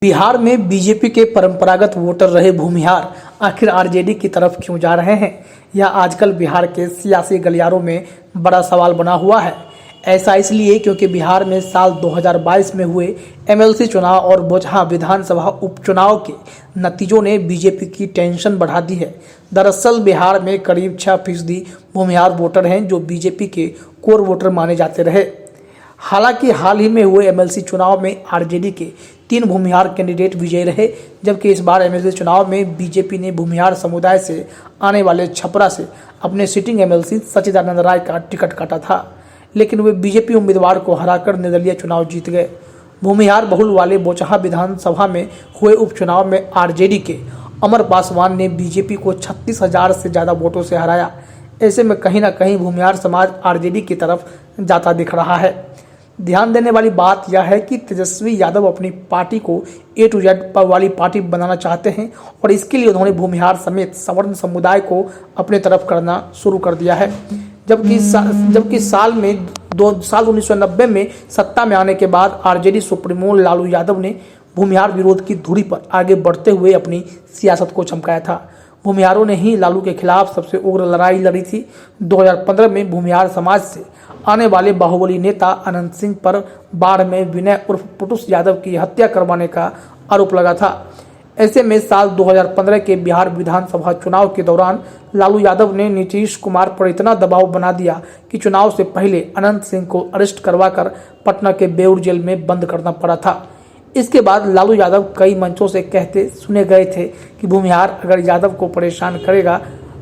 बिहार में बीजेपी के परंपरागत वोटर रहे भूमिहार आखिर आरजेडी की तरफ क्यों जा रहे हैं? यह आजकल बिहार के सियासी गलियारों में बड़ा सवाल बना हुआ है। ऐसा इसलिए क्योंकि बिहार में साल 2022 में हुए एमएलसी चुनाव और बोचहा विधानसभा उपचुनाव के नतीजों ने बीजेपी की टेंशन बढ़ा दी है। दरअसल बिहार में करीब 6% भूमिहार वोटर हैं जो बीजेपी के कोर वोटर माने जाते रहे। हालांकि हाल ही में हुए एमएलसी चुनाव में आरजेडी के 3 भूमिहार कैंडिडेट विजयी रहे, जबकि इस बार एमएलसी चुनाव में बीजेपी ने भूमिहार समुदाय से आने वाले छपरा से अपने सिटिंग एमएलसी सच्चिदानंद राय का टिकट काटा था, लेकिन वे बीजेपी उम्मीदवार को हराकर निर्दलीय चुनाव जीत गए। भूमिहार बहुल वाले बोचहा विधानसभा में हुए उपचुनाव में आरजेडी के अमर पासवान ने बीजेपी को 36,000 से ज़्यादा वोटों से हराया। ऐसे में कहीं ना कहीं भूमिहार समाज आरजेडी की तरफ जाता दिख रहा है। ध्यान देने वाली बात यह है कि तेजस्वी यादव अपनी पार्टी को A to Z पर वाली पार्टी बनाना चाहते हैं और इसके लिए उन्होंने भूमिहार समेत सवर्ण समुदाय को अपने तरफ करना शुरू कर दिया है। जबकि साल 1990 में सत्ता में आने के बाद आरजेडी सुप्रीमो लालू यादव ने भूमिहार विरोध की धुरी पर आगे बढ़ते हुए अपनी सियासत को चमकाया था। भूमिहारों ने ही लालू के खिलाफ सबसे उग्र लड़ाई लड़ी थी। 2015 में भूमिहार समाज से आने वाले बाहुबली नेता अनंत सिंह पर बाढ़ में विनय उर्फ पुटुस यादव की हत्या करवाने का आरोप लगा था। ऐसे में साल 2015 के बिहार विधानसभा चुनाव के दौरान लालू यादव ने नीतीश कुमार पर इतना दबाव बना दिया कि चुनाव से पहले अनंत सिंह को अरेस्ट करवाकर पटना के बेउर जेल में बंद करना पड़ा था। इसके बाद लालू यादव कई मंचों से कहते सुने गए थे कि भूमिहार अगर यादव को परेशान करेगा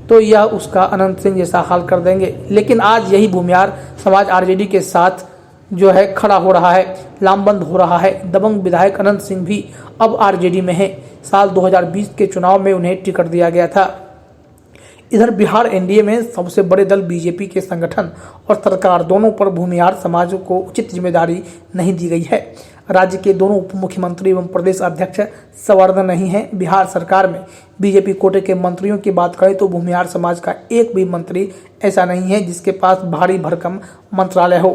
तो यह उसका अनंत सिंह जैसा हाल कर देंगे। लेकिन आज यही भूमिहार समाज आरजेडी के साथ जो है खड़ा हो रहा है, लामबंद हो रहा है। दबंग विधायक अनंत सिंह भी अब आरजेडी में है। साल 2020 के चुनाव में उन्हें टिकट दिया गया था। इधर बिहार एनडीए में सबसे बड़े दल बीजेपी के संगठन और सरकार दोनों पर भूमिहार समाज को उचित जिम्मेदारी नहीं दी गई है। राज्य के दोनों उप मुख्यमंत्री एवं प्रदेश अध्यक्ष सवर्ण नहीं हैं। बिहार सरकार में बीजेपी कोटे के मंत्रियों की बात करें तो भूमिहार समाज का एक भी मंत्री ऐसा नहीं है जिसके पास भारी भरकम मंत्रालय हो।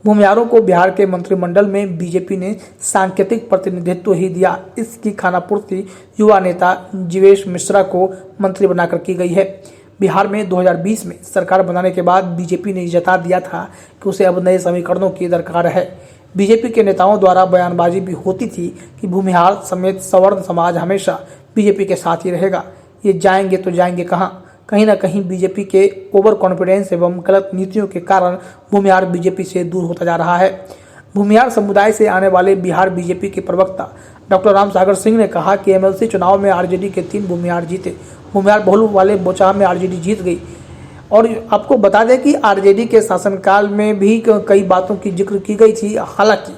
भूमिहारों को बिहार के मंत्रिमंडल में बीजेपी ने सांकेतिक प्रतिनिधित्व ही दिया। इसकी खानापूर्ति युवा नेता जीवेश मिश्रा को मंत्री बनाकर की गई है। बिहार में 2020 में सरकार बनाने के बाद बीजेपी ने जता दिया था कि उसे अब नए समीकरणों की दरकार है। बीजेपी के नेताओं द्वारा बयानबाजी भी होती थी कि भूमिहार समेत सवर्ण समाज हमेशा बीजेपी के साथ ही रहेगा। ये जाएंगे तो जाएंगे कहाँ? कहीं ना कहीं बीजेपी के ओवर कॉन्फिडेंस एवं गलत नीतियों के कारण भूमिहार बीजेपी से दूर होता जा रहा है। भूमिहार समुदाय से आने वाले बिहार बीजेपी के प्रवक्ता डॉक्टर रामसागर सिंह ने कहा कि एमएलसी चुनाव में आरजेडी के 3 भूमिहार जीते। भूमिहार बहुल वाले बोचहा में आरजेडी जीत गई। और आपको बता दें कि आरजेडी के शासनकाल में भी कई बातों की जिक्र की गई थी। हालांकि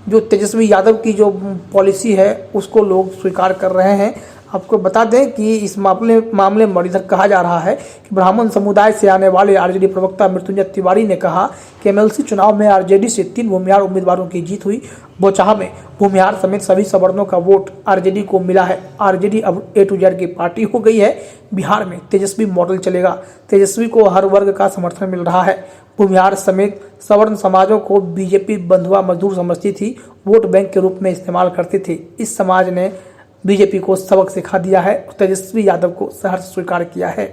जो तेजस्वी यादव की जो पॉलिसी है उसको लोग स्वीकार कर रहे हैं। आपको बता दें कि इस मामले में इधर कहा जा रहा है कि ब्राह्मण समुदाय से आने वाले आरजेडी प्रवक्ता मृत्युंजय तिवारी ने कहा कि एमएलसी चुनाव में आरजेडी से 3 भूमिहार उम्मीदवारों की जीत हुई। बोचहा में भूमिहार समेत सभी सवर्णों का वोट आरजेडी को मिला है। आरजेडी अब A to Z की पार्टी हो गई है। बिहार में तेजस्वी मॉडल चलेगा। तेजस्वी को हर वर्ग का समर्थन मिल रहा है। भूमिहार समेत सवर्ण समाजों को बीजेपी बंधुआ मजदूर समझती थी, वोट बैंक के रूप में इस्तेमाल करती थी। इस समाज ने बीजेपी को सबक सिखा दिया है और तेजस्वी यादव को सहर्ष स्वीकार किया है।